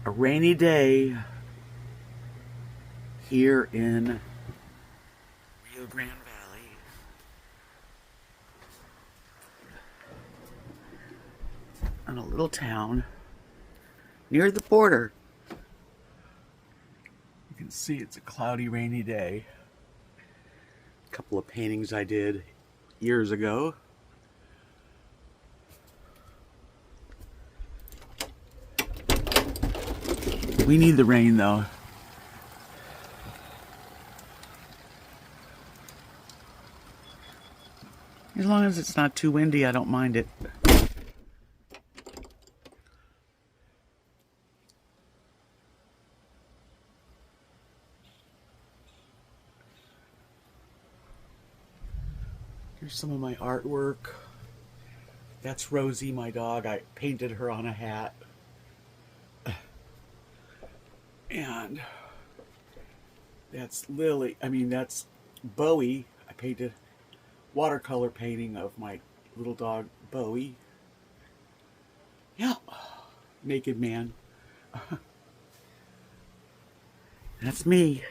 A rainy day here in Rio Grande Valley. In a little town near the border. You can see it's a cloudy, rainy day. A couple of paintings I did years ago. We need the rain though. As long as it's not too windy, I don't mind it. Here's some of my artwork. That's Rosie, my dog. I painted her on a hat. And that's Lily. That's Bowie. I painted watercolor painting of my little dog, Bowie. Yeah. Naked man. That's me.